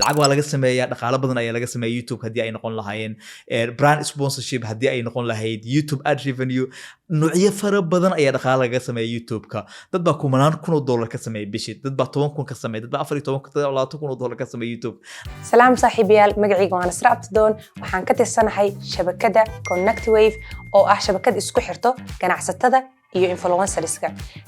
lacag waa laga sameeyaa dhaqaale badan ayaa laga sameeyaa YouTube haddii ay noqon lahaayeen brand sponsorship haddii ay noqon lahayd YouTube ad revenue noocyo fara badan ayaa dhaqaale laga sameeyaa YouTube-ka dad baa $10,000 ka sameeya bishii dad baa 10,000 ka sameeya dad baa $14,000 ka sameeya YouTube salaam saaxiibayaal magacayga waan Isra Abdoon waxaan ka tirsanahay shabakada Connect Wave oo ah shabakad isku xirto ganacsatada iyo influencerska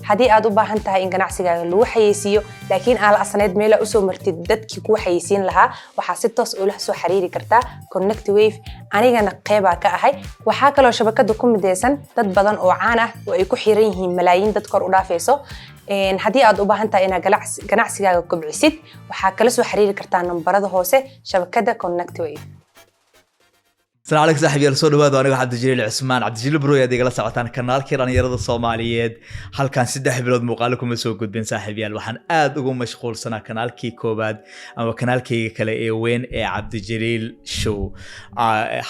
hadii aad u baahan tahay in ganacsigaaga lagu xayeysiiyo laakiin aan la asneed meel u soo martid dadkii ku xayeysiin lahaa waxa si toos u la soo xiriiri kartaa Connect Wave anigana qeyba ka ahay waxa kale oo shabakadu ku mideysan dad badan oo caan ah oo ay ku xiran yihiin malaayiin dad kor u dhaafayso hadii aad u baahan tahay inaad ganacsigaaga kobcisid waxa kala soo xiriiri kartaa nambarada hoose shabakada Connect Wave السلام عليكم صاحبي يلا سو dhawaad aniga Cabdijaliil Cusmaan Cabdijaliil Bro yaad igala socotaan kanaalkii dhalinyarada Soomaaliyeed halkan 3 bilood muuqaal kuma soo gudbin saaxiibayaal waxaan aad ugu mashquulsanaa kanaalkii koobaad ama kanaalkayga kale ee weyn ee Cabdijaliil Show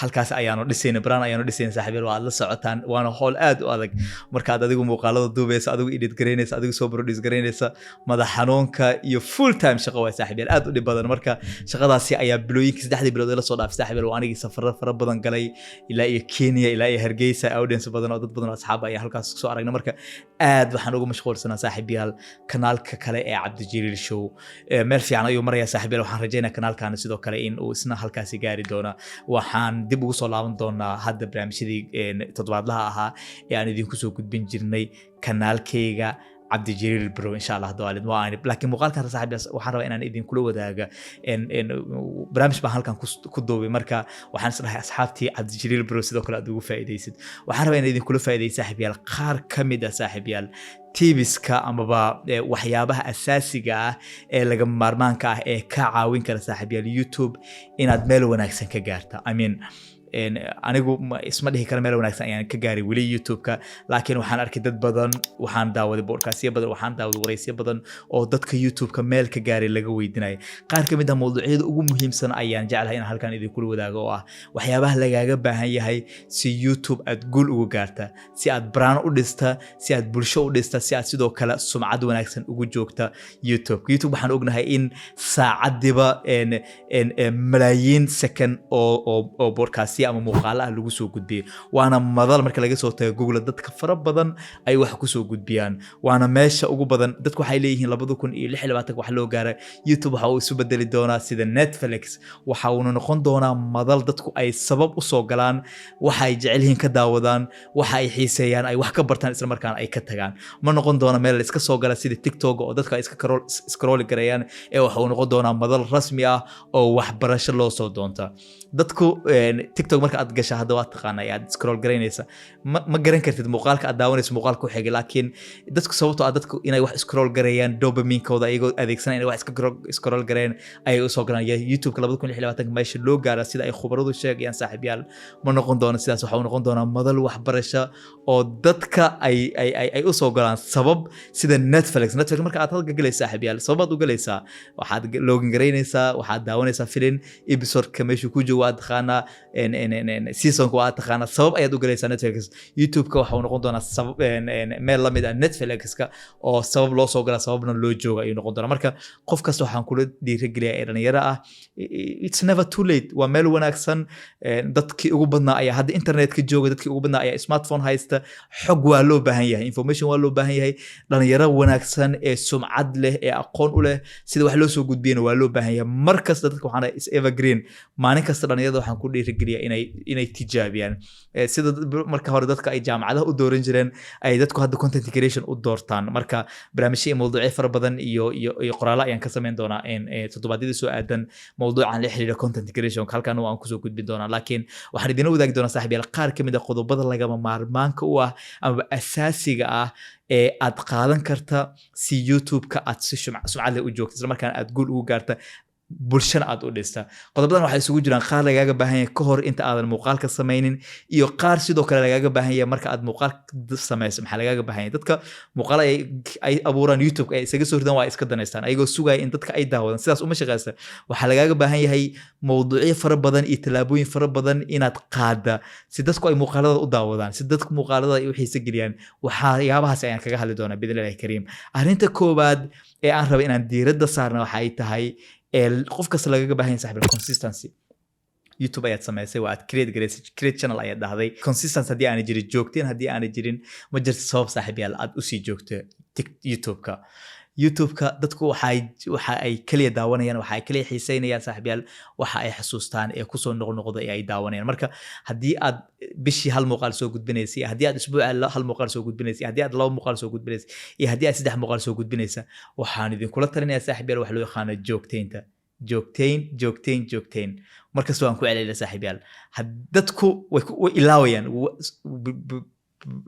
halkaas ayaanu dhisayna brand ayaanu dhisayna saaxiibayaal waad la socotaan waana hawl aad u adag marka aad adigu muuqaalada duubeysa adigu edit gareynaysa adigu soo produce gareynaysa madax xanuunka iyo full time shaqo waa saaxiibayaal aad u dhib badan marka shaqadaasi ayaa bilooyinkii 3 bilood la soo dhaafay saaxiibayaal waa anigii safar badan galay ilaa iyo Kenya ilaa iyo Hargeysa audience badan oo dad badan oo asxaab ay halkaas soo aragnay marka aad waxaan ugu mashquulsanaa saaxiibayaal kanaalka kale ee Cabdijaliil Show meel fiican ayuu maraya saaxiibayaal waxaan rajaynayaa kanaalkan sidoo kale in uu isna halkaas gaari doono waxaan dib ugu soo laaban doonaa hadda barnaamijyadii toddobaadlaha ahaa ee aan idinku soo gudbin jirnay kanaalkayga Cabdijaliil Bro insha Allah dawaalid waa aan laakiin muuqaalkan saaxiibayaal waxaan rabaa inaan idin kula wadaaga barnaamij baan halkan ku duubay marka waxaan isleeyahay asxaabtii Cabdijaliil Bro sidoo kale aad ugu faa'iideysid waxaan rabaa inaan idin kula faa'iideyso saaxiibayaal qaar kamid ah saaxiibayaal tibiska amaba waxyaabaha asaasiga ah ee laga maarmaanka ah ee ka caawin kara saaxiibayaal YouTube inaad meel wanaagsan ka gaarto I mean anigu isma dhihi kara meel wanaagsan ayaan ka gaaray wali YouTube-ka laakiin waxaan arkay dad badan waxaan daawaday podcast badan waxaan daawaday wareysiyo badan oo dadka YouTube-ka meel ka gaaray laga weydiinay qaar kamid ah mowduucyada ugu muhiimsan ayaan jeclahay in halkan idin kula wadaago oo ah waxyaabaha lagaaga baahan yahay si YouTube aad gool ugu gaarta si aad brand u dhista si aad bulsho u dhista si aad sidoo kale sumcad wanaagsan ugu joogta YouTube waxaan ognahay in saacadiba malaayiin second oo podcast ama muuqaalaha lagu soo gudbiyo waana madal marka laga soo tago Google dadka fara badan ay wax ku soo gudbiyaan waana meesha ugu badan dadku waxay leeyihiin 2026 wax loo gaaray YouTube waxa uu isu bedeli doonaa sida Netflix waxa uu noqon doonaa madal dadku ay sabab u soo galaan waxa ay jecel yihiin ka daawadaan waxa ay xiiseeyaan ay wax ka bartaan isla markaana ay ka tagaan ma noqon doona meel iska soo gala sida TikTok oo dadka iska scroll gareeyaan ee waxa uu noqon doonaa madal rasmi ah oo waxbarasho loo soo doonta dadku TikTok marka aad gasho hadda waa taqaanay aad scroll gareynaysa ma garan kartid muuqaalka aad daawanayso muuqaal ku xigay laakiin dadku sababtoo ah dadku inay wax scroll gareeyaan dopamine-kooda ayagoo adeegsanayaan inay wax iska scroll gareeyaan ay u soo galaan YouTube-ka 2026 meesha loo gaaro sida ay khubaradu sheegayaan saaxiibayaal ma noqon doono sidaas waxa uu noqon doonaa madal waxbarasho oo dadka ay u soo galaan sabab sida Netflix marka aad halka galaysaa saaxiibayaal sababaad u galaysaa waxaad login gareynaysaa waxaad daawanaysaa film episode-ka meesha ku joogo aad taqaanaa seasonku waa taqaana sabab ayaad u galaysaa Netflix YouTube-ka waxa uu noqon doonaa sabab meel la mid ah Netflix-ka oo sabab loo soo gala sababna loo jooga ayuu noqon doonaa marka qof kasta waxaan kula dhiirigeliyaa ee dhalinyaro ah it's never too late waa meel wanaagsan dadkii ugu badnaa ayaa hadda internet-ka jooga dadkii ugu badnaa ayaa smartphone haysta xog waa loo baahan yahay information waa loo baahan yahay dhalinyaro wanaagsan ee sumcad leh ee aqoon u leh sida wax loo soo gudbiyana waa loo baahan yahay markasta dadka waxaan is evergreen maalin kasta dhalinyarada waxaan ku dhiirigeliyaa inay tijaabiyaan sida marka hore dadka ay jaamacadaha u dooran jireen ay dadku hadda content creation u doortaan marka barnaamijyo iyo mowduucyo fara badan iyo qoraalo ayaan ka sameyn doonaa toddobaadyada soo aadan mowduucan la xiriira content creation halkan waan ku soo gudbin doonaa laakiin waxaan idin wadaagi doonaa saaxiibayaal qaar kamid ah qodobada lagama maarmaanka u ah ama asaasiga ah ee aad qaadan karta si YouTube-ka aad si sumcad leh u joogto isla markaana aad gool ugu gaarta bulshana aad u dhista qodobadan waxay isugu jiraan qaar lagaaga baahan yahay ka hor inta aadan muuqaalka samaynin iyo qaar sidoo kale lagaaga baahan yahay marka aad muuqaal samayso maxaa lagaaga baahan yahay dadka muuqaal ay abuuraan YouTube ay isaga soo ridaan waa iska daneystaan ayagoo sugaya in dadka ay daawadaan sidaas uma shaqeysa waxaa lagaaga baahan yahay mowduucyo fara badan iyo talaabooyin fara badan inaad qaada si dadku ay muuqaalada u daawadaan si dadku muuqaalada ay u xiiso geliyaan waxyaabahaas ayaan kaga hadli doonaa bidilaahi kariim arrinta koowaad ee aan raba inaan diiradda saarna waxay tahay qof kasta lagaga baahan yahay saaxiib consistency YouTube ayaad samaysay waa aad create channel ayaad dhahday consistency haddii aanay jirin joogteen haddii aanay jirin ma jirto sabab saaxiib yaal aad usii joogto YouTube-ka dadku waxa ay kaliya daawanayaan waxa ay kaliya xiiseynayaan saaxiib yaal waxa ay xasuustaan ee kusoo noqnoqda ee ay daawanayaan marka haddii aad bishii hal muuqaal soo gudbinaysay haddii aad isbuuca hal muuqaal soo gudbinaysay haddii aad laba muuqaal soo gudbinaysay iyo haddii aad saddex muuqaal soo gudbinaysa waxaan idinkula talinayaa saaxiib yaal wax loo yaqaano joogteyn markasta waan ku celcelina saaxiib yaal dadku way ilaawayaan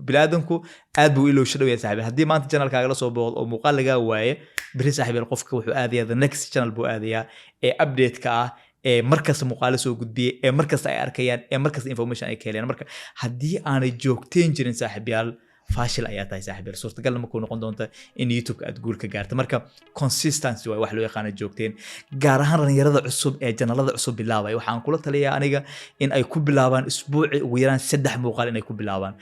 bilaadanku aad buu ilowsho dhow yahay saaxiib haddii maanta channelkaaga la soo booqdo oo muuqaal lagaa waaye beri saaxiib yaal qofka wuxuu aadayaa the next channel buu aadayaa ee update-ka ah ee markasta muuqaalo soo gudbiyey ee markasta ay arkayaan ee markasta information ay ka helayaan marka haddii aanay joogteyn jirin saaxiib yaal faashil ayaa tahay saaxiib yaal suurtagalna ma kuu noqon doonta in YouTube aad guul ka gaarto marka consistency waa wax loo yaqaan joogteen gaar ahaan dhalinyarada cusub ee janalada cusub bilaabay waxaan kula taliyaa aniga in ay ku bilaabaan isbuuci ugu yaraan 3 muuqaal inay ku bilaabaan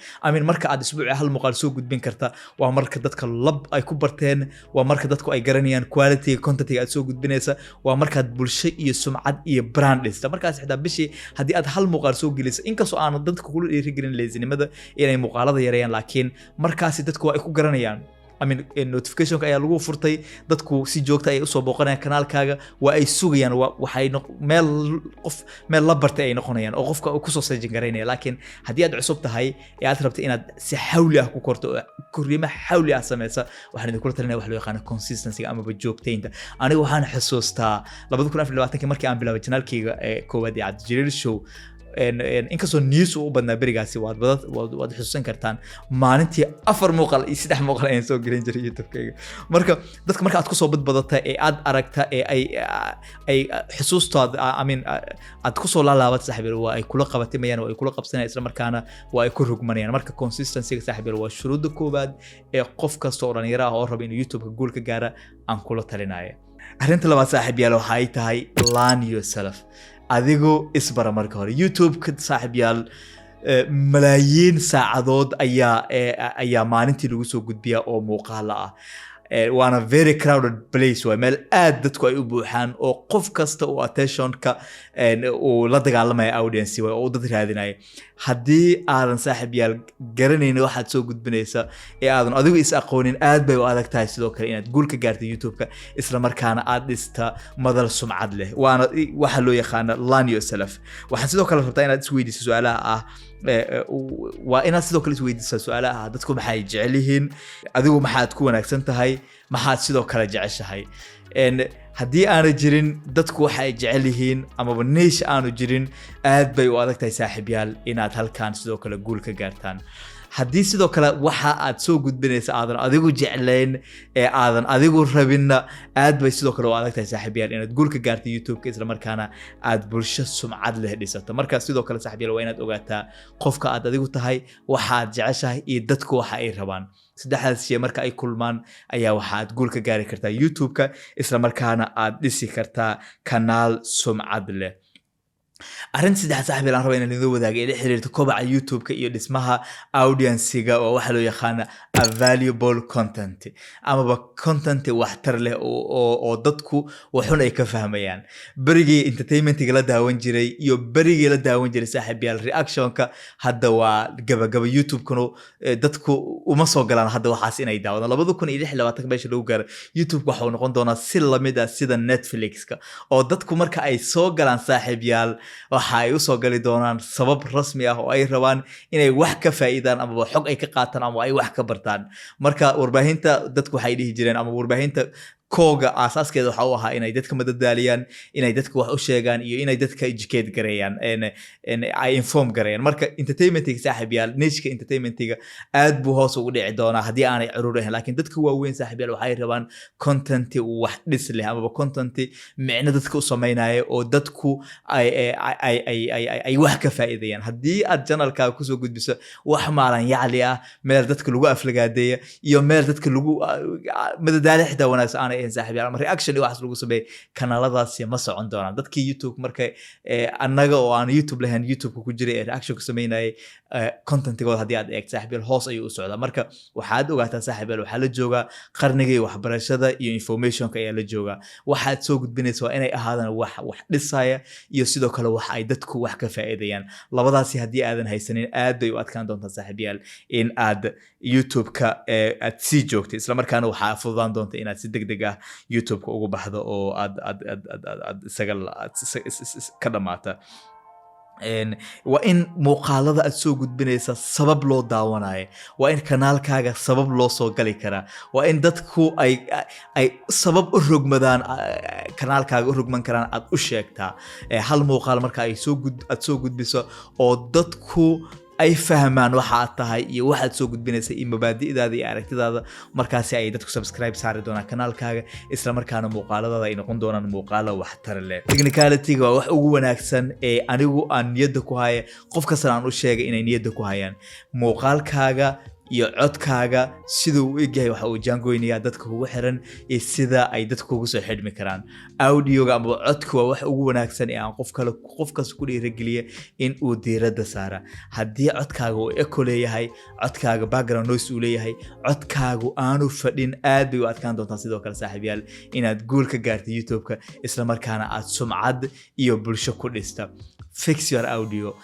marka aad isbuuci hal muuqaal soo gudbin karta waa marka dadka lab ay ku barteen waa marka dadku ay garanayaan quality content aad soo gudbinaysa waa markaad bulsho iyo sumcad iyo brand dhista markaas xitaa bishii haddii aad hal muuqaal soo geliso inkastoo aan dadka kula dhiirigelin leesinimada inay muuqaalada yareeyaan laakiin markaasi dadku ay ku garanayaan notificationka ayaa lagu furtay dadku si joogta ay usoo booqanayaan kanaalkaaga waa ay sugayaan waxay meel la bartay ay noqonayaan oo qofka kusoo sajin garaynaya laakiin haddii aad cusub tahay ee aad rabta inaad si xawli ah ku korto korriimo xawli ah sameysa waxaan idinkula talinaya wax loo yaqaano consistency amaba joogteynta aniga waxaan xusuustaa 2024 markii aan bilaabay channelkayga koowaad ee Cabdijaliil Show inkastoo news u badnaa berigaasi waad xusuusan kartaan maalintii 4 muuqaal iyo 3 muuqaal ayaan soo gelin jiray YouTube-kayga marka dadka marka aad kusoo badbadata ee aad aragta ee ay xusuustaada aad kusoo laalaabat saaxiib waa ay kula qabatimayaan oo ay kula qabsanayaan isla markaana waa ay ku rugmanayaan marka consistency saaxiib waa shuruudda koowaad ee qof kasta oo dhalinyaro ah oo raba inuu YouTube-ka guul ka gaaro aan kula talinayo arrinta labaad saaxiib yaal waxa ay tahay learn yourself adigu isbara marka hore YouTube-ka saaxiib yaal malaayiin saacadood ayaa maalintii lagu soo gudbiyaa oo muuqaala ah waana very crowded place waa meel aad dadku ay u buuxaan oo qof kasta oo attention-ka uu la dagaalamaya audience waa oo dad raadinaya haddii aadan saaxiib yaal garanayna waxaad soo gudbinaysa ee aadan adigu is aqoonin aad bay u adag tahay sidoo kale inaad guul ka gaarto YouTube-ka isla markaana aad dhista madal sumcad leh waana waxa loo yaqaano learn yourself waxaan sidoo kale rabtaa inaad isweydiiso su'aalaha ah waa inaad sidoo kale isweydiisaa su'aalaha dadku maxay jecel yihiin adigu maxaad ku wanaagsan tahay maxaad sidoo kale jeceshahay haddii aanu jirin dadku waxa ay jecel yihiin amaba niche aanu jirin aad bay u adag tahay saaxiib yaal inaad halkaan sidoo kale guul ka gaartaan haddii sidoo kale waxa aad soo gudbinaysa aadan adigu jeclayn ee aadan adigu rabinna aad bay sidoo kale u adag tahay saaxiib yaal inaad guul ka gaarto YouTube-ka isla markaana aad bulsho sumcad leh dhisato marka sidoo kale saaxiib yaal waa inaad ogaataa qofka aad adigu tahay waxa aad jeceshahay iyo dadku waxa ay rabaan saddexdaas shay marka ay kulmaan ayaa waxa aad guul ka gaari kartaa YouTube-ka isla markaana aad dhisi kartaa kanaal sumcad leh arrin saddex saaxiib aan rabo inaan idin wadaago ee xiriirta kobaca YouTube-ka iyo dhismaha audience-ga oo waxa loo yaqaan a valuable content amaba content waxtar leh oo dadku waxun ay ka fahmayaan berigii entertainment-ga la daawan jiray iyo berigii la daawan jiray saaxiib yaal reaction-ka hadda waa gabagaba YouTube-kanu dadku uma soo galaan hadda waxaas inay daawadaan 2026 meesha lagu gaaro YouTube waxa uu noqon doonaa si lamid ah sida Netflix-ka oo dadku marka ay soo galaan saaxiib yaal waxa ay u soo gali doonaan sabab rasmi ah oo ay rabaan inay wax ka faa'iidaan ama xog ay ka qaataan ama ay wax ka bartaan marka warbaahinta dadku waxay dhihi jireen ama warbaahinta kooga asaaskeeda waxa uu ahaa inay dadka madadaaliyaan inay dadka wax u sheegaan iyo inay dadka educate gareeyaan ay inform gareeyaan marka entertainment-ga saaxiib yaal niche-ka entertainment-ga aad buu hoos ugu dhici doonaa haddii aanay caruur ahayn laakiin dadka waaweyn saaxiib yaal waxay rabaan content wax dhis leh ama content micno dadka u sameynaya oo dadku ay wax ka faa'iidayaan haddii aad channelkaaga kusoo gudbiso wax maalan yacli ah meel dadka lagu aflagaadeeya iyo meel dadka lagu madadaali xitaa wanaagsan aanay ahayn saaxiibayaal ama reaction iyo waxaas lagu sameeyay kanaaladaasi ma socon doonaan dadkii YouTube markay annaga oo aan YouTube lahayn YouTube ku jiray ee reaction ku sameynayay contentigooda haddii aad eegto saaxiibayaal hoos ayuu u socdaa marka waxaad ogaataa saaxiibayaal waxaa la joogaa qarnigii waxbarashada iyo informationka ayaa la joogaa waxaad soo gudbinaysa waa inay ahaadaan wax dhisaya iyo sidoo kale wax ay dadku wax ka faa'iidayaan labadaasi haddii aadan haysanin aad bay u adkaan doontaa saaxiibayaal in aad YouTube-ka aad sii joogtay isla markaana waxaa fududaan doonta inaad si degdeg ah YouTube-ka ugu baxdo oo aad isaga ka dhamaata waa in muuqaalada aad soo gudbinaysa sabab loo daawanayo waa in kanaalkaaga sabab loo soo gali karaa waa in dadku ay sabab u rogmadaan kanaalkaaga u rogman karaan aad u sheegtaa hal muuqaal marka aad soo gudbiso oo dadku ay fahmaan waxa aad tahay iyo waxaad soo gudbinaysa iyo mabaadi'daada iyo aragtidaada markaasi ay dadku subscribe saari doonaan kanaalkaaga isla markaana muuqaaladaada ay noqon doonaan muuqaalo waxtar leh technicality-ga waa wax ugu wanaagsan ee anigu aan niyadda ku haya qof kastana aan u sheegay inay niyadda ku hayaan muuqaalkaaga iyo codkaaga siduu u egyahay waxa uu jaangoynayaa dadka kugu xiran iyo sida ay dadku kugu soo xidhmi karaan audioga ama codku waa wax ugu wanaagsan ee aan qof kasta ku dhiirigeliya in uu diiradda saara haddii codkaaga uu echo leeyahay codkaaga background noise uu leeyahay codkaagu aanu fadhin aad bay u adkaan doontaa sidoo kale saaxiibayaal inaad guul ka gaarta YouTube-ka isla markaana aad sumcad iyo bulsho ku dhista fix your audio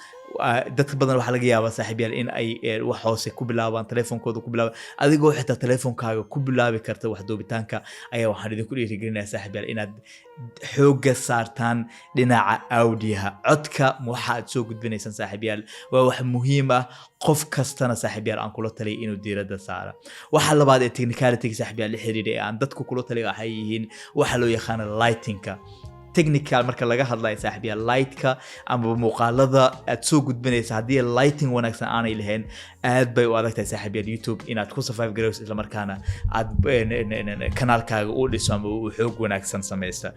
dadka badan waxaa laga yaabaa saaxiibayaal in ay wax hoose ku bilaabaan telefoonkooda ku bilaabaan adigoo xitaa telefoonkaaga ku bilaabi karta wax duubitaanka ayaa waxaan idinku dhiirigelinayaa saaxiibayaal inaad xoogga saartaan dhinaca audioha codka waxa aad soo gudbinaysaan saaxiibayaal waa wax muhiim ah qof kastana saaxiibayaal aan kula taliyay inuu diiradda saara waxa labaad ee technicality saaxiibayaal la xiriira ee aan dadku kula taliyay waxay yihiin waxa loo yaqaan lightingka technical marka laga hadlayo saaxiibayaal lightka ama muuqaalada aad soo gudbinaysa haddii lighting wanaagsan aanay lahayn aad bay u adag tahay saaxiibayaal YouTube inaad ku survive garayso isla markaana aad kanaalkaaga u dhiso ama uu xoog wanaagsan samaysta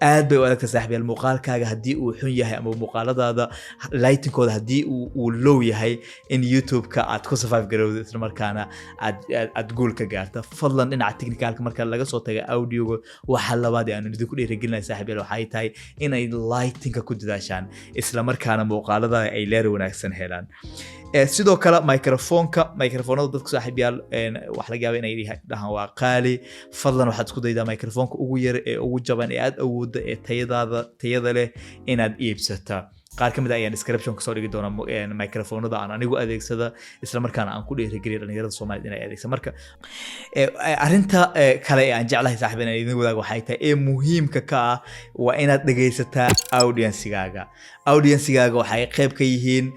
aad bay u adag tahay saaxiibayaal muuqaalkaaga haddii uu xun yahay ama muuqaaladaada lightingkooda haddii uu low yahay in YouTube-ka aad ku survive garayso isla markaana aad guul ka gaarta fadlan dhinaca technicalka marka laga soo taga audioga waxa labaad ee aan idinku dhiirigelinayo saaxiibayaal waxay tahay inay lightingka ku dadaashaan isla markaana muuqaalada ay leer wanaagsan helaan sidoo kale microfoonada dadku saaxiibayaal wax laga yaabo inay dhahaan waa qaali fadlan waxaad isku daydaa microfoonka ugu yar ee ugu jaban ee aad awoodda ee tayada leh inaad iibsata qaar ka mid ah ayaan description kasoo dhigi doona microfoonada aan anigu adeegsada isla markaana aan ku dhiirigeliyo dhalinyarada Soomaaliyeed inay adeegsadaan marka arinta kale ee aan jeclahay saaxiibana idin wadaag waxay tahay ee muhiimka ka ah waa inaad dhageysataa audience-gaaga waxay qayb ka yihiin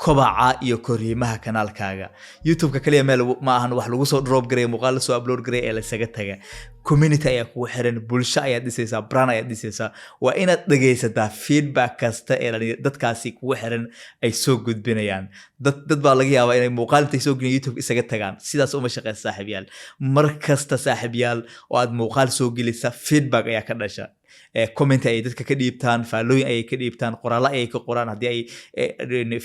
kobaca iyo koriimaha kanaalkaaga YouTube-ka kaliya meel ma ahan wax lagu soo drop gareeyo muuqaal la soo upload gareeyo ee la isaga taga community ayaa kugu xiran bulsho ayaad dhisaysaa brand ayaad dhisaysaa waa inaad dhageysataa feedback kasta ee dadkaasi kugu xiran ay soo gudbinayaan dad baa laga yaabaa inay muuqaal intay soo gelin YouTube isaga tagaan sidaas uma shaqeysa saaxiibayaal mar kasta saaxiibayaal oo aad muuqaal soo gelisa feedback ayaa ka dhasha comment ay dadka ka dhiibtaan faallooyin ay ka dhiibtaan qoraallo ay ka qoraan haddii ay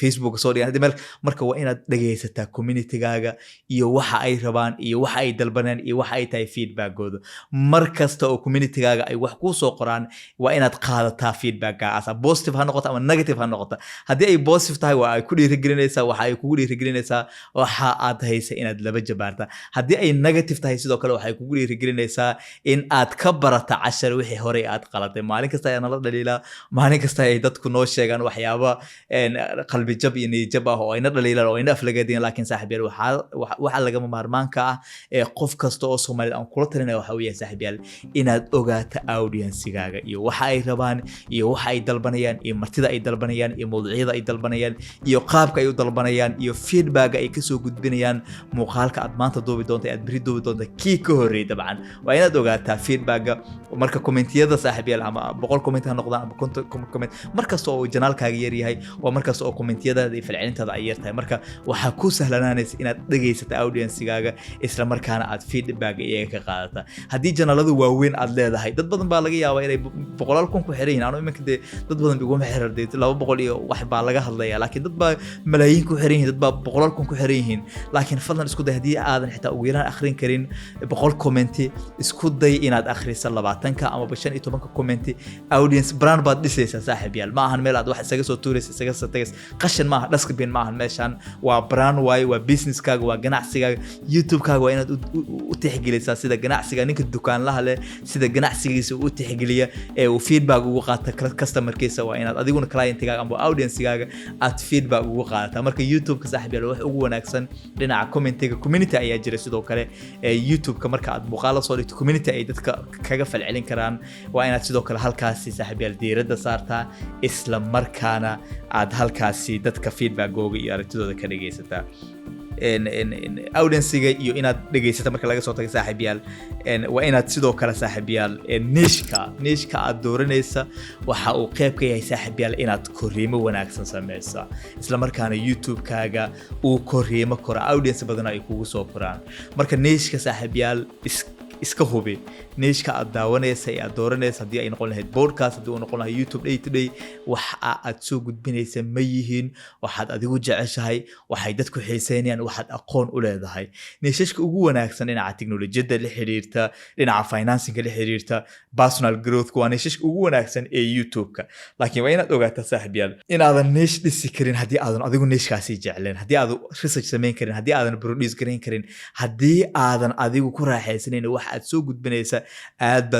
Facebook soo dhigaan haddii marka waa inaad dhageysataa communitygaaga iyo waxa ay rabaan iyo waxa ay dalbaneen iyo waxa ay tahay feedbackooda mar kasta oo communitygaaga ay wax kuu soo qoraan waa inaad qaadataa feedbackgaas positive ha noqoto ama negative ha noqoto haddii ay positive tahay waa ay ku dhiirigelinaysaa waxa ay kugu dhiirigelinaysaa waxa aad haysa inaad laba jabaarta haddii ay negative tahay sidoo kale waxay kugu dhiirigelinaysaa in aad ka barata cashar wixii hore aad qalatay maalin kasta ayaa nala dhaliilaa maalin kasta ay dadku noo sheegaan waxyaaba qalbi jab iyo niyad jab ah oo ayna dhaliilaan oo ayna aflagaadiyaan laakiin saaxiibayaal waxa lagama maarmaanka ah ee qof kasta oo Soomaaliyeed aan kula talinayo waxa weeye saaxiibayaal inaad ogaato audience-gaaga iyo waxa ay rabaan iyo waxa ay dalbanayaan iyo martida ay dalbanayaan iyo mawduucyada ay dalbanayaan iyo qaabka ay u dalbanayaan iyo feedback ay ka soo gudbinayaan muuqaalka aad maanta duubi doonto aad bari duubi doonto kii ka horeeyay dabcan waa inaad ogaataa feedback marka commentiyada saaxiibayaal saaxiibayaal ama 100 comment ha noqdaan ama 50 comment markasta oo janaalkaaga yar yahay waa markasta oo commentiyadaada iyo falcelintaada ay yar tahay marka waxaa ku sahlanaanaysa inaad dhageysato audience-gaaga isla markaana aad feedback iyaga ka qaadata haddii janaaladu waaweyn aad leedahay dad badan baa laga yaabaa inay 100 kun ku xiran yihiin anu iminka dee dad badan iguma xiran dee 200 iyo wax baa laga hadlayaa laakiin dad baa malaayiin ku xiran yihiin dad baa 100 kun ku xiran yihiin laakiin fadlan isku day haddii aadan xitaa ugu yaraan akhrin karin 100 comment isku day inaad akhriso 20ka ama 15 comment audience brand baad dhisaysaa saaxiibayaal ma ahan meel aad wax isaga soo tuuraysa isaga soo tagays qashin maaha dustbin maahan meeshan waa brand way waa businesskaaga waa ganacsigaaga youtube-kaaga waa inaad u tixgelisaa sida ganacsiga ninka dukaanlaha leh sida ganacsigiisa u tixgeliya ee uu feedback ugu qaata customerkiisa waa inaad adiguna client-gaaga ama audience-gaaga aad feedback ugu qaadataa marka youtube-ka saaxiibayaal wax ugu wanaagsan dhinaca comment-ga community ayaa jira sidoo kale youtube-ka marka aad muuqaal soo dhigto community ay dadka kaga falcelin karaan waa inaad sidoo kale halkaasi saaxiibayaal diiradda saartaa isla markaana aad halkaasi dadka feedback-googa iyo aragtidooda ka dhageysataa audience-ga iyo inaad dhageysata marka laga soo tago saaxiibayaal waa inaad sidoo kale saaxiibayaal niche-ka aad dooranaysa waxa uu qayb ka yahay saaxiibayaal inaad koriimo wanaagsan sameysa isla markaana youtube-kaaga uu koriimo koro audience badan ay kugu soo koraan marka niche-ka saaxiibayaal iska hubi niche-ka aad daawanaysa ee aad dooranaysa haddii ay noqon lahayd podcast haddii uu noqon lahaa youtube day to day waxa aad soo gudbinaysa ma yihiin waxaad adigu jeceshahay waxay dadku xiiseynayaan waxaad aqoon u leedahay niche-ka ugu wanaagsan dhinaca teknolojiyadda la xiriirta dhinaca financing la xiriirta personal growth waa niche-ka ugu wanaagsan ee youtube-ka laakiin waa inaad ogaataa saaxiibayaal inaadan niche dhisi karin haddii aadan adigu niche-kaasi jecleen haddii aadan research samayn karin haddii aadan produce gareyn karin haddii aadan adigu ku raaxaysanayn wax aad soo gudbinaysa aad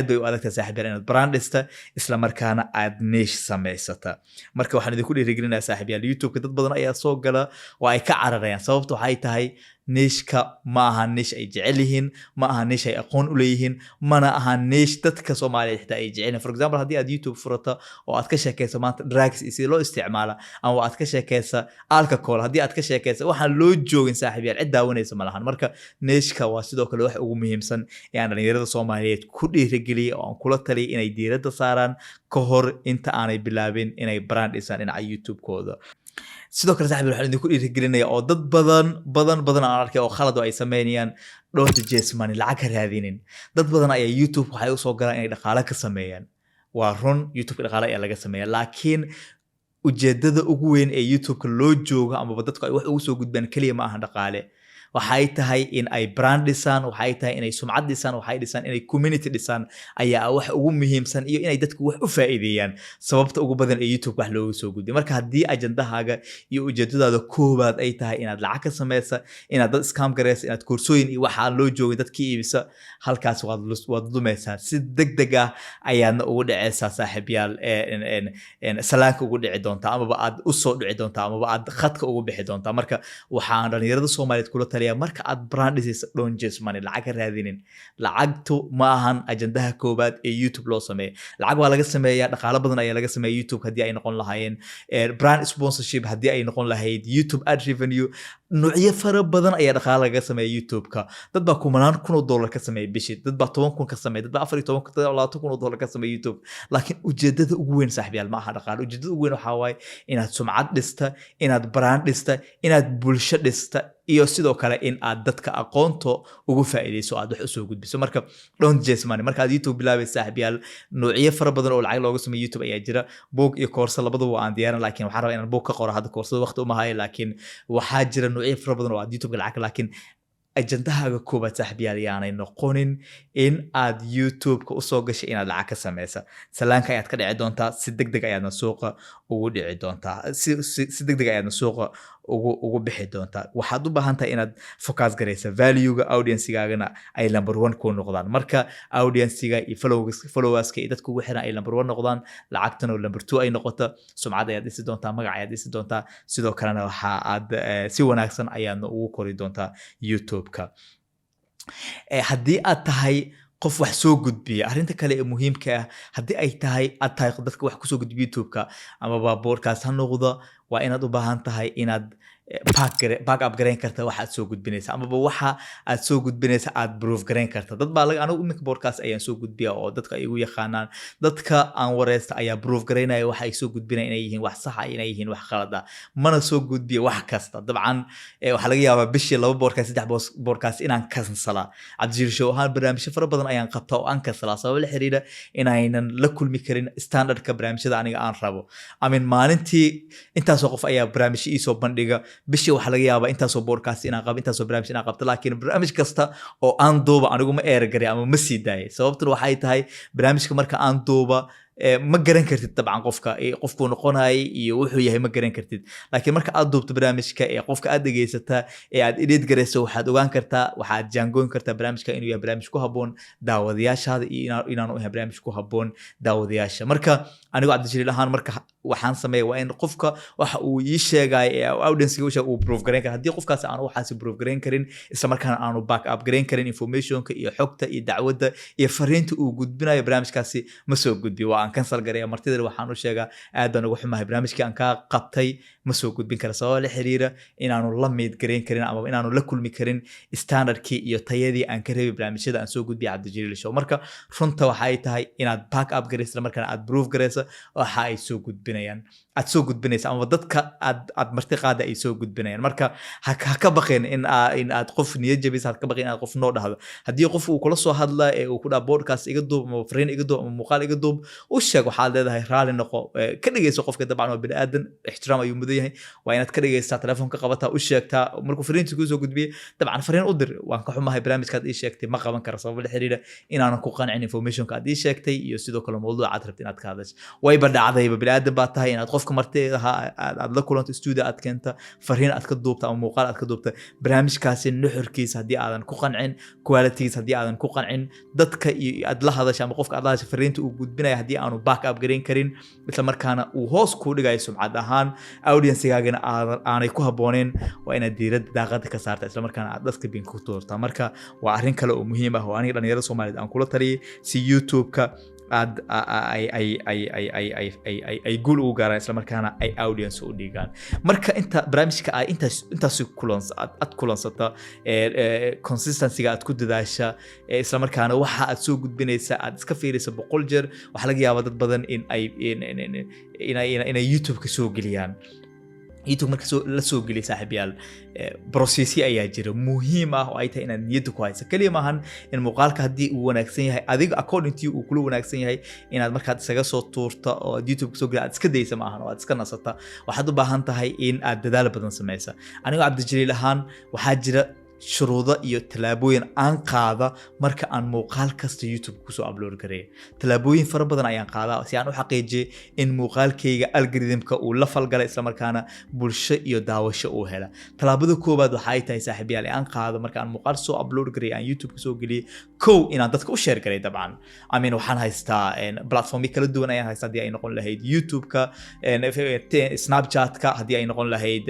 bay u adagtahay saaxiibayaal inaad brand dhista isla markaana aad niche samaysata marka waxaan idinku dhiirigelinayaa saaxiibayaal youtube-ka dad badan ayaa soo gala oo ay ka cararayaan sababta waxay tahay niche-ka ma aha niche ay jecel yihiin ma aha niche ay aqoon u leeyihiin mana aha niche dadka Soomaaliyeed xitaa ay jecel yihiin for example haddii aad youtube furato oo aad ka sheekayso maanta drugs iyo sida loo isticmaala ama aad ka sheekayso alcohol haddii aad ka sheekayso waxaan loo joogin saaxiibayaal cid daawanaysa ma lahan marka niche-ka waa sidoo kale wax ugu muhiimsan ee aan dhalinyarada Soomaaliyeed ku dhiirigeliyay oo aan kula taliyay inay diiradda saaraan ka hor inta aanay bilaabin inay brand dhisaan dhinaca youtube-kooda sidoo kale saaxiibayaal waxaan idinku dhiirigelinayaa oo dad badan aan arkay oo khalad ay sameynayaan don't chase money lacag ka raadinin dad badan ayaa youtube waxay u soo galaan inay dhaqaale ka sameeyaan waa run youtube dhaqaale ayaa laga sameeyaa laakiin ujeedada ugu weyn ee youtube-ka loo joogo ama dadku ay wax ugu soo gudbaan kaliya ma aha dhaqaale waxay tahay in ay brand dhisaan waxay tahay inay sumcad dhisaan waxay dhisaan inay community dhisaan ayaa wax ugu muhiimsan iyo inay dadku wax u faa'iideeyaan sababta ugu badan ee youtube wax looga soo gudbiyo marka haddii ajandahaaga iyo ujeedadaada koobaad ay tahay inaad lacag ka sameysa inaad dad scam gareysa inaad koorsooyin iyo waxa loo joogay dadka iibisa halkaas waad lumaysaa si degdeg ah ayaadna ugu dhacaysaa saaxiibayaal salaanka ugu dhici doontaa amaba aad u soo dhici doontaa amaba aad khadka ugu bixi doontaa marka waxaan dhalinyarada Soomaaliyeed kula marka aad brand dhisayso don't chase money lacag ka raadinin lacagtu ma ahan ajandaha koobaad ee youtube loo sameeyo lacag waa laga sameeyaa dhaqaale badan ayaa laga sameeyaa youtube haddii ay noqon lahaayeen brand sponsorship haddii ay noqon lahayd youtube ad revenue noocyo fara badan ayaa dhaqaale laga sameeya youtube-ka dad baa $10,000 ka sameeya bishii dad baa 10,000 ka sameeya dad baa 14,000 ka sameeya youtube laakiin ujeedada ugu weyn saaxiibayaal ma aha dhaqaale ujeedada ugu weyn waxaa waaye inaad sumcad dhista inaad brand dhista inaad bulsho dhista iyo sidoo kale in aad dadka aqoonto ugu faa'iideyso aad wax u soo gudbiso marka don't chase money marka aad youtube bilaabayso saaxiibayaal noocyo fara badan oo lacag looga sameeyo youtube ayaa jira book iyo course labaduba aan diyaarin laakiin waxaan rabaa inaan book ka qoro hadda koorsada waqti uma hayo laakiin waxaa jira noocyo fara badan oo aad youtube lacag laakiin ajandahaaga koobaad saaxiibayaal yaanay noqonin in aad youtube-ka usoo gashay inaad lacag ka sameysa salaanka ayaad ka dhici doontaa si degdeg ayaadna suuqa ugu dhici doontaa si degdeg ayaadna suuqa ugu bixi doontaa waxaad u baahan tahay inaad focus gareysa value-ga audience-gaagana ay number 1 ku noqdaan marka audience-ga iyo followers-ka iyo dadka ugu xiran ay number 1 noqdaan lacagtana oo number 2 ay noqoto sumcad ayaad dhisi doontaa magac ayaad dhisi doontaa sidoo kalena waxa aad si wanaagsan ayaadna ugu kori doontaa youtube-ka haddii aad tahay qof wax soo gudbiya arinta kale ee muhiimka ah haddii ay tahay aad tahay dadka wax ku soo gudbiya youtube-ka ama podcast ha noqdo waa inaad u baahan tahay inaad back up gareyn karta waxa aad soo gudbinaysa amaba waxa aad soo gudbinaysa aad proof gareyn karta dad baa anigu iminka podcast ayaan soo gudbiya oo dadka ay igu yaqaanaan dadka aan wareysta ayaa proof gareynaya waxa ay soo gudbinayaan inay yihiin wax sax ah inay yihiin wax khalad ah mana soo gudbiya wax kasta dabcan waxa laga yaabaa bishii 2 podcast 3 podcast inaan kansala Cabdijiil Show ahaan barnaamijyo fara badan ayaan qabtaa oo aan kansala sabab la xiriira inaynan la kulmi karin standardka barnaamijyada aniga aan rabo maalintii intaasoo qof ayaa barnaamijyo ii soo bandhiga bishii waxa laga yaabaa intaasoo podcast inaan qabo intaasoo barnaamij inaan qabto laakiin barnaamij kasta oo aan duuba anigu ma eergaray ama ma sii daayay sababtuna waxay tahay barnaamijka marka aan duuba ma garan kartid dabcan qofku noqonayay iyo wuxuu yahay ma garan kartid laakiin marka aad duubto barnaamijka qofka aad dhageysataa aad edit gareyso waxaad ogaan kartaa waxaad jaangoyn kartaa barnaamijka inuu yahay barnaamij ku haboon daawadayaashaada iyo inaanu yahay barnaamij ku haboon daawadayaasha marka anigu Cabdijiil ahaan marka waxaan sameeyaa waa in qofka waxa uu ii sheegay audience-ga uu proof gareyn karo haddii qofkaas aan waxaas proof gareyn karin isla markaana aanu back up gareyn karin informationka iyo xogta iyo dacwadda iyo fariinta uu gudbinayo barnaamijkaasi ma soo gudbiyo aan cancel gareeya martida waxaan u sheegaa aad baan ugu xumahay barnaamijkii aan ka qabtay ma soo gudbin kara sabab la xiriira inaanu la mid gareyn karin ama inaanu la kulmi karin standardkii iyo tayadii aan ka reebay barnaamijyada aan soo gudbiyay Cabdijiil Show marka runta waxa ay tahay inaad back up gareyso markaan aad proof gareyso waxa ay soo gudbinayaan aad soo gudbinaysa ama dadka aad marti qaada ay soo gudbinayaan marka ha ka baqeen in aad qof niyad jabis ha ka baqeen inaad qof noo dhahdo haddii qof uu kula soo hadla uu ku dhaha podcast iga duub ama fariin iga duub ama muuqaal iga duub u sheeg waxaad leedahay raali noqo ka dhageyso qofka dabcan waa bini aadan ixtiraam ayuu mudan yahay waa inaad ka dhageysataa telefoonka qabataa u sheegtaa markuu fariinta kuu soo gudbiye dabcan fariin u dir waan ka xumahay barnaamijkaad ii sheegtay ma qaban kara sabab la xiriira inaanan ku qancin informationka aad ii sheegtay iyo sidoo kale mawduuca aad rabtay inaad ka hadasho wayba dhacdayba bini aadan baa tahay inaad qofka martida aad la kulanto studio aad keenta fariin aad ka duubta ama muuqaal aad ka duubta barnaamijkaasi nuxurkiisa haddii aadan ku qancin qualitygiisa haddii aadan ku qancin dadka iyo aad la hadasha ama qofka aad la hadasha fariinta uu gudbinaya haddii aanu back up gareyn karin isla markaana uu hoos kuu dhigayo sumcad ahaan audience-gaagana aanay ku habooneen waa inaad diiradda daaqada ka saarta isla markaana aad dadka bin ku tuurtaa marka waa arrin kale oo muhiim ah oo aniga dhalinyarada Soomaaliyeed aan kula taliyay si YouTube-ka ay guul ugu gaaraan isla markaana ay audience u dhigaan marka inta barnaamijka ay intaas kulansata consistency-ga aad ku dadaasha isla markaana waxa aad soo gudbinaysa aad iska fiirisa 100 jeer waxa laga yaabaa dad badan inay YouTube-ka soo geliyaan YouTube marka la soo geliyo saaxiibayaal processi ayaa jira muhiim ah oo ay tahay inaad niyadda ku hayso kaliya maahan in muuqaalka haddii uu wanaagsan yahay adiga according to uu kula wanaagsan yahay inaad markaad isaga soo tuurto oo YouTube soo geliyo aad iska daysa maahan oo aad iska nasata waxaad u baahan tahay in aad dadaal badan sameysa aniga Cabdijiil ahaan waxaa jira shuruudo iyo talaabooyin aan qaada marka aan muuqaal kasta YouTube ku soo upload gareeyo talaabooyin fara badan ayaan qaadaa si aan u xaqiijiyo in muuqaalkayga algorithm-ka uu la falgalay isla markaana bulsho iyo daawasho uu hela talaabada koobaad waxa ay tahay saaxiibayaal aan qaado marka aan muuqaal soo upload gareeyo aan YouTube ku soo geliyo inaan dadka u share gareeyo dabcan waxaan haystaa platform kala duwan ayaan haystaa hadii ay noqon lahayd YouTube-ka Snapchat-ka hadii ay noqon lahayd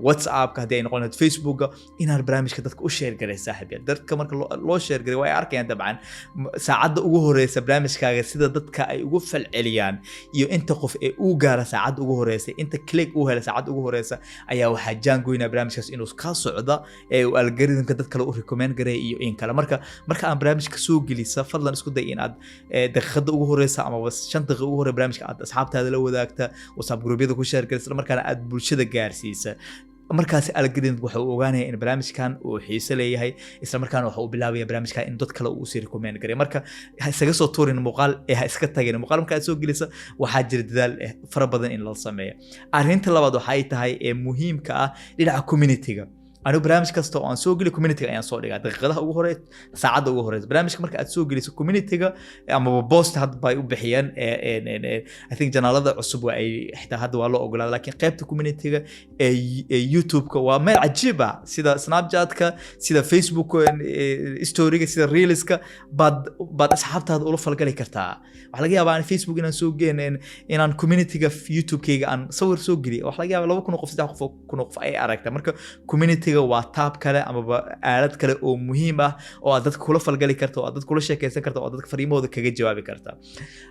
WhatsApp-ka hadii ay noqon lahayd Facebook-ka inaan barnaamijka dadka u share gareeyo saaxiibayaal dadka marka loo share gareeyo way arkayaan dabcan saacadda ugu horeysa barnaamijkaaga sida dadka ay ugu falceliyaan iyo inta qof ee uu gaara saacadda ugu horeysa inta click uu hela saacadda ugu horeysa ayaa waxaa jaangoynaa barnaamijkaas inuu ka socdo ee uu algorithm-ka dadka la u recommend gareeyo iyo in kale marka aan barnaamijka soo gelisa fadlan isku day in aad daqiiqada ugu horeysa ama 5 daqiiqo ugu horeysa barnaamijka aad asxaabtaada la wadaagta WhatsApp group-yada ku share gareysa markaana aad bulshada gaarsiisa markaas algorithm wuxuu ogaanaya in barnaamijkan uu xiiso leeyahay isla markaana wuxuu bilaabaya barnaamijkan in dad kale uu sii recommend gareeyo marka ha isaga soo tuurin muuqaal ha iska tagin muuqaal marka aad soo gelisa waxaa jira dadaal fara badan in la sameeyo arrinta labaad waxa ay tahay muhiimka ah dhinaca community-ga anigu barnaamij kasta oo aan soo geliyo community-ga ayaan soo dhigaa daqiiqadaha ugu horeeya saacadda ugu horeysa barnaamijka marka aad soo geliso community-ga ama post hadda bay u bixiyeen I think janaalada cusub waa ay xitaa hadda waa loo ogolaaday laakiin qaybta community-ga ee YouTube-ka waa meel cajiib ah sida Snapchat-ka sida Facebook story-ga sida Reels-ka baad asxaabtaada ula falgali kartaa waxa laga yaabaa in Facebook inaan soo geenin inaan community-ga YouTube-kayga aan sawir soo geliyo waxa laga yaabaa 2,000 qof 3,000 qof ay aragtaa marka community commentiga waa taab kale amaba aalad kale oo muhiim ah oo aad dadka kula falgali karto oo aad dadka kula sheekaysan karto oo aad dadka fariimahooda kaga jawaabi karta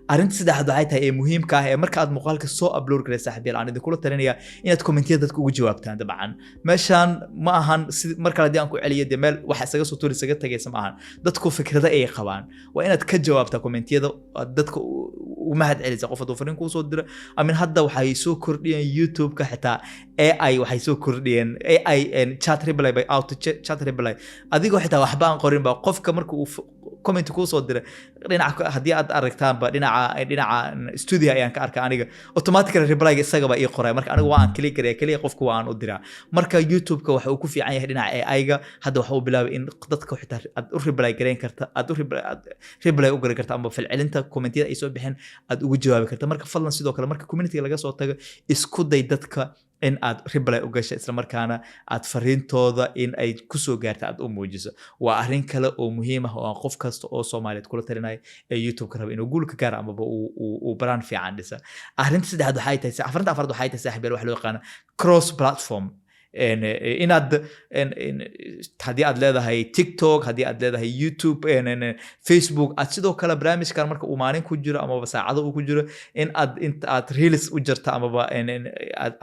arrinta saddexaad waxay tahay ee muhiimka ah ee marka aad muuqaalka soo upload garay saaxiibayaal aan idin kula talinaya inaad commentiyada dadka ugu jawaabtaan dabcan meeshaan ma ahan marka haddii aan ku celiyo dee meel waxa isaga soo tuuri isaga tagaysa ma ahan dadku fikrada ay qabaan waa inaad ka jawaabtaa commentiyada dadka u mahad celisa qof hadduu fariin kuu soo diro amin hadda waxay soo kordhiyeen YouTube-ka xitaa AI waxay soo kordhiyeen AI chat reply by auto chat reply adigoo xitaa waxba aan qorin ba qofka marka uu comment kuu soo diray dhinaca haddii aad aragtaanba dhinaca studio ayaan ka arkaa aniga automatically reply-ga isagaba ii qoray marka anigu waan click gareeyaa kaliya qofku waan u diraa marka YouTube-ka waxa uu ku fiican yahay dhinaca AI-ga hadda waxa uu bilaabay in dadka xitaa aad u reply gareyn karta aad reply u gareyn karta ama falcelinta commentiyada ay soo bixeen aad ugu jawaabi karta marka fadlan sidoo kale marka community laga soo tago isku day dadka in aad reply u gasho isla markaana aad fariintooda in ay ku soo gaarto aad u muujiso waa arrin kale oo muhiim ah oo qof kasta oo Soomaaliyeed kula talinay ee YouTube ka raba inuu guul ka gaaro ama uu brand fiican dhisa arrinta saddexaad waxay tahay afarta afraad waxay tahay saaxiibayaal wax loo yaqaan cross platform inaad haddii aad leedahay TikTok haddii aad leedahay YouTube Facebook aad sidoo kale barnaamijkan marka uu maalin ku jiro ama saacado uu ku jiro in aad reels u jirta ama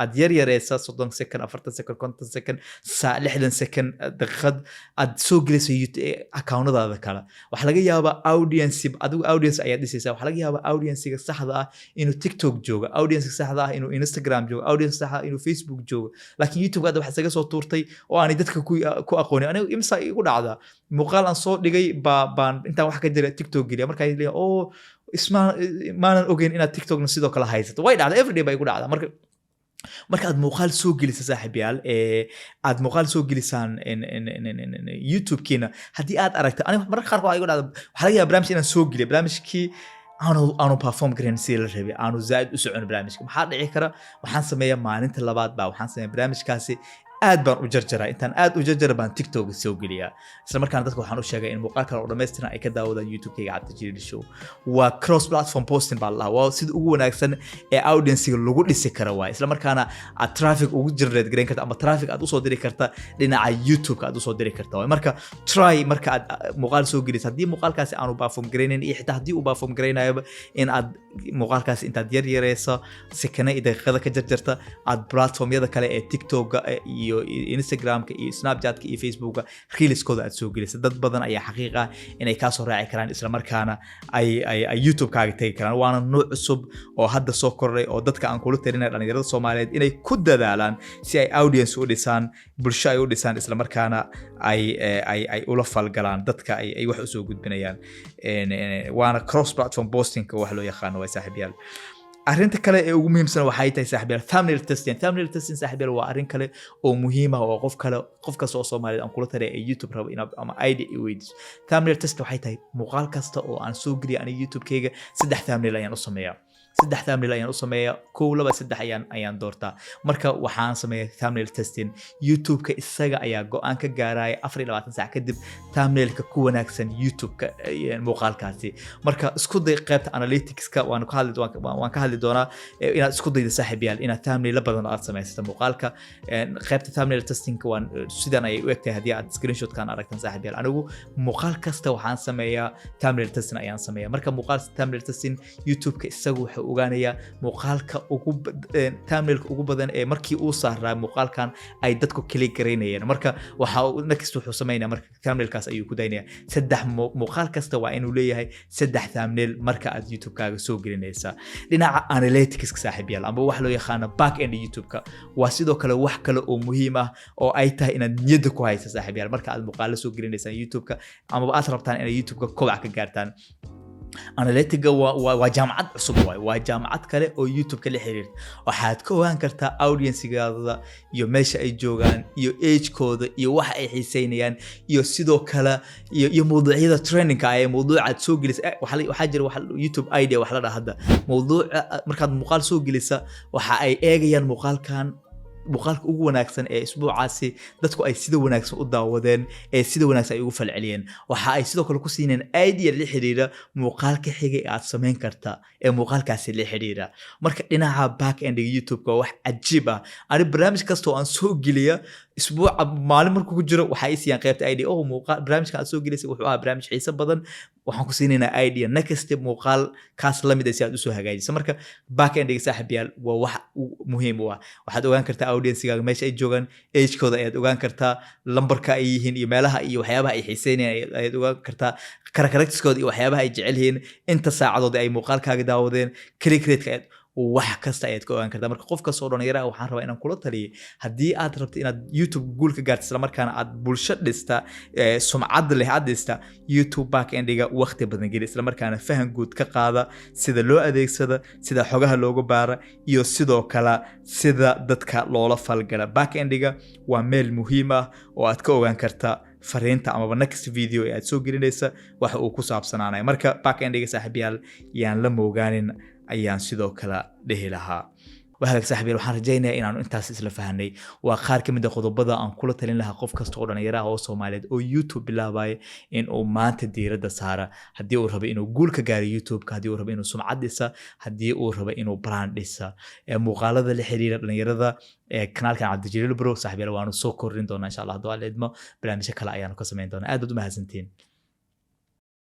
aad yareysa 30 second 40 second 50 second 60 second daqiiqad aad soo gelisay account-daada kale waxa laga yaabaa audience ayaa dhisaysa waxa laga yaabaa audience-ga saxda ah inuu TikTok joogo audience saxda ah inuu Instagram joogo audience saxda ah inuu Facebook joogo laakiin YouTube waxa isaga soo tuurtay oo aan dadka ku aqoonin anigu imsa igu dhacda muuqaal aan soo dhigay baan inta wax ka jira TikTok geliya marka ay leeyahay oo maanan ogeyn inaad TikTokna sidoo kale haysato way dhacda everyday bay igu dhacda marka aad muuqaal soo gelisa saaxiibayaal aad muuqaal soo gelisaan YouTube-kiina haddii aad aragto aniga marka qaar waxa igu dhacda waxa laga yaabaa barnaamij inaan soo geliyo barnaamijkii aanu perform gareyn si la rabay aanu zaid u socon barnaamijka maxaa dhici kara waxaan sameeyaa maalinta labaad baa waxaan sameeyaa barnaamijkaasi aad baan u jarjaraa intaan aad u jarjara baan TikTok soo geliyaa isla markaana dadka waxaan u sheegay in muuqaal kale oo dhameystiran ay ka daawadaan YouTube-kayga Cabdijiil Show waa cross platform posting baa la waa sida ugu wanaagsan ee audience-ga lagu dhisi karo waa isla markaana aad traffic ugu generate gareyn karta ama traffic aad u soo diri karta dhinaca YouTube-ka aad u soo diri karta waa marka try marka aad muuqaal soo gelis haddii muuqaalkaasi aanu perform gareynin iyo xitaa haddii uu perform gareynayo in aad muuqaalkaasi intaad yareyso sekana iyo daqiiqada ka jarjarta aad platformyada kale ee TikTok-ga iyo Instagram-ka iyo Snapchat-ka iyo Facebook-ka reels-kooda aad soo gelisay dad badan ayaa xaqiiqa inay ka soo raaci karaan isla markaana ay YouTube-kaaga tagi karaan waana nooc cusub oo hadda soo kordhay oo dadka aan kula talinay dhalinyarada Soomaaliyeed inay ku dadaalaan si ay audience u dhisaan bulsho ay u dhisaan isla markaana ay ula falgalaan dadka ay wax u soo gudbinayaan waana cross platform posting wax loo yaqaan waa saaxiibayaal arrinta kale ee ugu muhiimsan waxay tahay saaxiibayaal thumbnail testing saaxiibayaal waa arrin kale oo muhiim ah oo qof kasta oo Soomaaliyeed aan kula taray ee YouTube rabo in ama idea i weydiiso thumbnail test waxay tahay muuqaal kasta oo aan soo geliyo aniga YouTube-kayga 3 thumbnail ayaan u sameeyaa kow laba saddex ayaan doortaa marka waxaan sameeyaa thumbnail testing YouTube-ka isaga ayaa go'aan ka gaaraya 24 saac kadib thumbnail-ka ku wanaagsan YouTube-ka muuqaalkaasi marka isku day qaybta analytics-ka waan ka hadli doonaa inaad isku daydo saaxiibayaal inaad thumbnail badan aad samaysato muuqaalka qaybta thumbnail testing-ka waan sidan ay u egtahay haddii aad screenshot-kan aragtaan saaxiibayaal anigu muuqaal kasta waxaan sameeyaa thumbnail testing ayaan sameeyaa marka muuqaal thumbnail testing YouTube-ka isagu wuxuu ogaanaya muuqaalka thumbnail-ka ugu badan ee markii uu saaraa muuqaalkan ay dadku click gareynayeen marka waxa next wuxuu sameeyaa marka thumbnail-kaas ayuu ku daynaya saddex muuqaal kasta waa inuu leeyahay 3 thumbnail marka aad YouTube-kaaga soo gelinaysa dhinaca analytics saaxiibayaal ama wax loo yaqaan back end YouTube-ka waa sidoo kale wax kale oo muhiim ah oo ay tahay inaad niyada ku hayso saaxiibayaal marka aad muuqaal soo gelinaysa YouTube-ka ama aad rabtaan inaad YouTube-ka kobac ka gaartaan analytics waa jaamacad cusub waa jaamacad kale oo YouTube-ka la xiriirta waxaad ka ogaan kartaa audience-gaada iyo meesha ay joogaan iyo age-kooda iyo waxa ay xiiseynayaan iyo sidoo kale iyo mowduucyada trending-ka ee mowduucaad soo gelisay waxaa jira YouTube idea wax la dhaha hadda mowduuca markaad muuqaal soo gelisa waxa ay eegayaan muuqaalka ugu wanaagsan ee isbuucaasi dadku ay sida wanaagsan u daawadeen ee sida wanaagsan ay ugu falceliyeen waxa ay sidoo kale ku siineen idea la xiriira muuqaalka xiga ee aad sameyn karta ee muuqaalkaasi la xiriira marka dhinaca back end YouTube-ka wax cajiib ah ani barnaamij kasta oo aan soo geliya اسبوع maalin markuu ku jiro waxa ay siiyaan qaybta idea oo muuqaal barnaamijkan aad soo gelisay wuxuu ahaa barnaamij xiiso badan waxaan ku siinaynaa idea next step muuqaal kaas la mid ah si aad u soo hagaajiso marka back endiga saaxiibayaal waa wax muhiim u ah waxaad ogaan kartaa audience-gaaga meesha ay joogaan age-kooda ayaad ogaan kartaa lambarka ay yihiin iyo meelaha iyo waxyaabaha ay xiiseynayaan ayaad ogaan kartaa characteristics-kooda iyo waxyaabaha ay jecel yihiin inta saacadood ay muuqaalkaaga daawadeen click rate-ka wax kasta ayaad ka ogaan kartaa marka qof kastoo dhalinyaro ah waxaan rabaa inaan kula taliyay haddii aad rabto inaad YouTube guul ka gaarto isla markaana aad bulsho dhista sumcad leh aad dhista YouTube back endiga waqti badan geli isla markaana fahan guud ka qaada sida loo adeegsado sida xogaha looga baara iyo sidoo kale sida dadka loola falgala back endiga waa meel muhiim ah oo aad ka ogaan kartaa fariinta ama next video ee aad soo gelinaysa waxa uu ku saabsanaanay marka back endiga saaxiibayaal yaan la moogaanin ayaan sidoo kale dhihi lahaa waxaad saaxiibayaal waxaan rajaynayaa inaanu intaas isla fahanay waa qaar ka mid ah qodobada aan kula talin lahaa qof kasta oo dhalinyaro ah oo Soomaaliyeed oo YouTube bilaabay in uu maanta diiradda saara haddii uu rabo inuu guul ka gaaro YouTube-ka haddii uu rabo inuu sumcad dhisa haddii uu rabo inuu brand dhisa muuqaalada la xiriira dhalinyarada kanaalkan Cabdijaliil Bro saaxiibayaal waanu soo kordhin doonaa insha Allah haddii aad leedmo barnaamijyo kale ayaanu ka sameyn doonaa aad u mahadsantiin